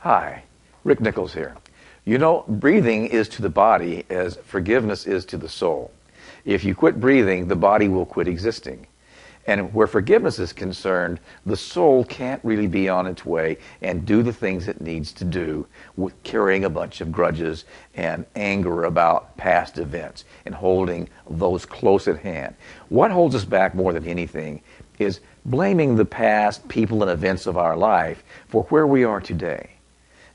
Hi, Rick Nichols here. You know, breathing is to the body as forgiveness is to the soul. If you quit breathing, the body will quit existing. And where forgiveness is concerned, the soul can't really be on its way and do the things it needs to do with carrying a bunch of grudges and anger about past events and holding those close at hand. What holds us back more than anything is blaming the past people and events of our life for where we are today.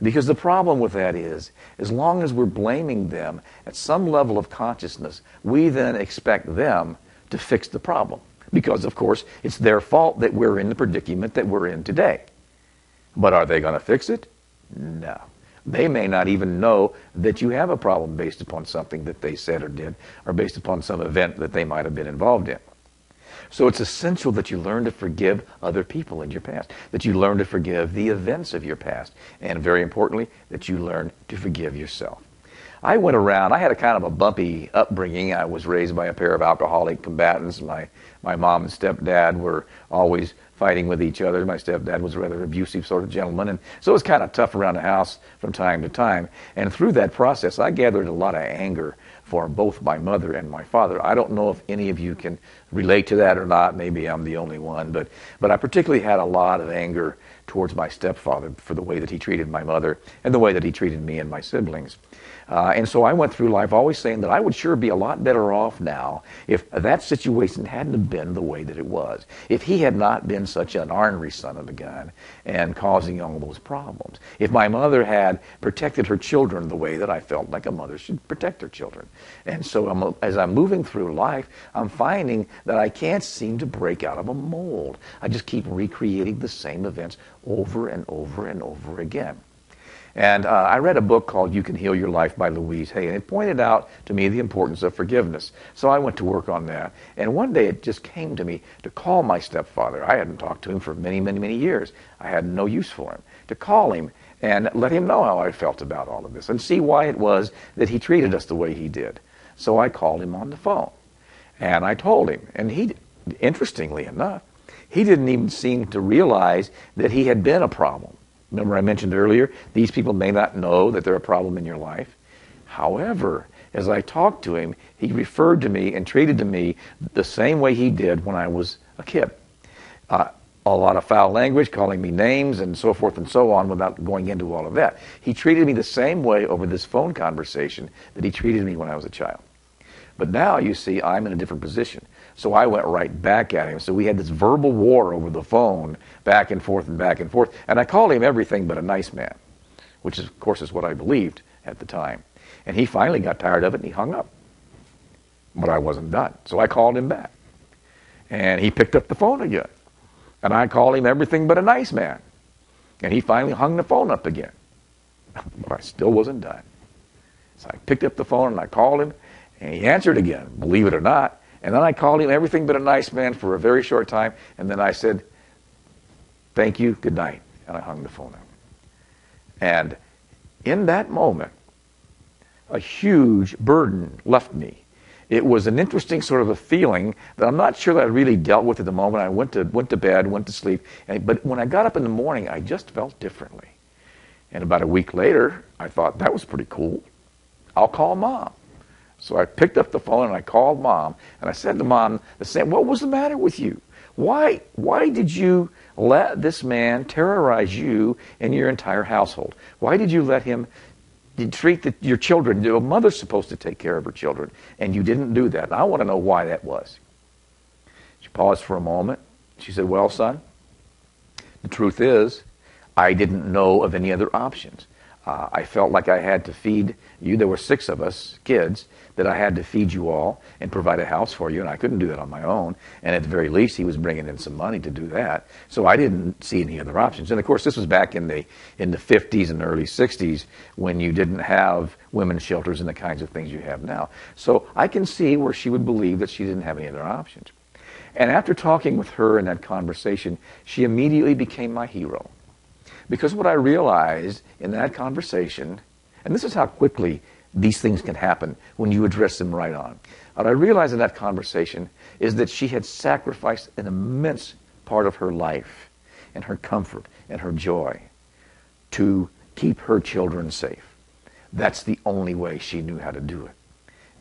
Because the problem with that is, as long as we're blaming them at some level of consciousness, we then expect them to fix the problem. Because, of course, it's their fault that we're in the predicament that we're in today. But are they going to fix it? No. They may not even know that you have a problem based upon something that they said or did, or based upon some event that they might have been involved in. So it's essential that you learn to forgive other people in your past, that you learn to forgive the events of your past, and very importantly, that you learn to forgive yourself. I went around, I had a kind of a bumpy upbringing. I was raised by a pair of alcoholic combatants. My mom and stepdad were always fighting with each other. My stepdad was a rather abusive sort of gentleman, and so it was kind of tough around the house from time to time. And through that process, I gathered a lot of anger for both my mother and my father. I don't know if any of you can relate to that or not. Maybe I'm the only one, but I particularly had a lot of anger towards my stepfather for the way that he treated my mother and the way that he treated me and my siblings. And so I went through life always saying that I would sure be a lot better off now if that situation hadn't have been the way that it was. If he had not been such an ornery son of a gun and causing all those problems. If my mother had protected her children the way that I felt like a mother should protect her children. And so as I'm moving through life, I'm finding that I can't seem to break out of a mold. I just keep recreating the same events over and over and over again. And I read a book called You Can Heal Your Life by Louise Hay, and it pointed out to me the importance of forgiveness. So I went to work on that. And one day it just came to me to call my stepfather. I hadn't talked to him for many, many, many years. I had no use for him. To call him and let him know how I felt about all of this and see why it was that he treated us the way he did. So I called him on the phone. And I told him, and he, interestingly enough, he didn't even seem to realize that he had been a problem. Remember I mentioned earlier, these people may not know that they're a problem in your life. However, as I talked to him, he referred to me and treated to me the same way he did when I was a kid. A lot of foul language, calling me names and so forth and so on without going into all of that. He treated me the same way over this phone conversation that he treated me when I was a child. But now, you see, I'm in a different position. So I went right back at him. So we had this verbal war over the phone, back and forth and back and forth. And I called him everything but a nice man, which, of course, is what I believed at the time. And he finally got tired of it and he hung up. But I wasn't done. So I called him back. And he picked up the phone again. And I called him everything but a nice man. And he finally hung the phone up again. But I still wasn't done. So I picked up the phone and I called him. And he answered again, believe it or not. And then I called him everything but a nice man for a very short time. And then I said, thank you, good night. And I hung the phone up. And in that moment, a huge burden left me. It was an interesting sort of a feeling that I'm not sure that I really dealt with at the moment. I went to bed, went to sleep. But when I got up in the morning, I just felt differently. And about a week later, I thought, that was pretty cool. I'll call Mom. So I picked up the phone and I called Mom, and I said to Mom, what was the matter with you? Why did you let this man terrorize you and your entire household? Why did you let him treat your children? A mother's supposed to take care of her children, and you didn't do that. And I want to know why that was. She paused for a moment. She said, well, son, the truth is, I didn't know of any other options. I felt like I had to feed you. There were 6 of us, kids, that I had to feed you all and provide a house for you, and I couldn't do that on my own. And at the very least, he was bringing in some money to do that. So I didn't see any other options. And of course, this was back in the 50s and early 60s when you didn't have women's shelters and the kinds of things you have now. So I can see where she would believe that she didn't have any other options. And after talking with her in that conversation, she immediately became my hero. Because what I realized in that conversation, and this is how quickly these things can happen when you address them right on. What I realized in that conversation is that she had sacrificed an immense part of her life and her comfort and her joy to keep her children safe. That's the only way she knew how to do it,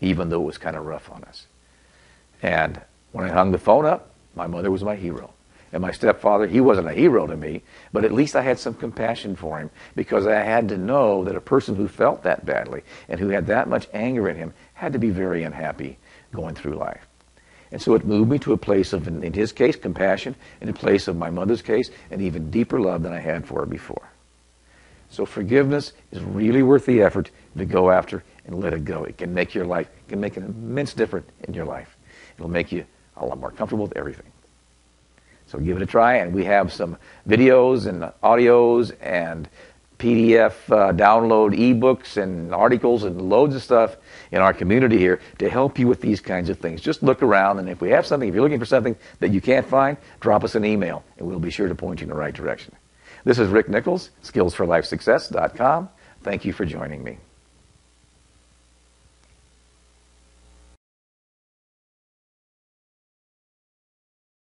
even though it was kind of rough on us. And when I hung the phone up, my mother was my hero. And my stepfather, he wasn't a hero to me, but at least I had some compassion for him, because I had to know that a person who felt that badly and who had that much anger in him had to be very unhappy going through life. And so it moved me to a place of, in his case, compassion, in a place of my mother's case, an even deeper love than I had for her before. So forgiveness is really worth the effort to go after and let it go. It can make your life, it can make an immense difference in your life. It'll make you a lot more comfortable with everything. So give it a try, and we have some videos and audios and PDF download ebooks and articles and loads of stuff in our community here to help you with these kinds of things. Just look around, and if we have something, if you're looking for something that you can't find, drop us an email, and we'll be sure to point you in the right direction. This is Rick Nichols, skillsforlifesuccess.com. Thank you for joining me.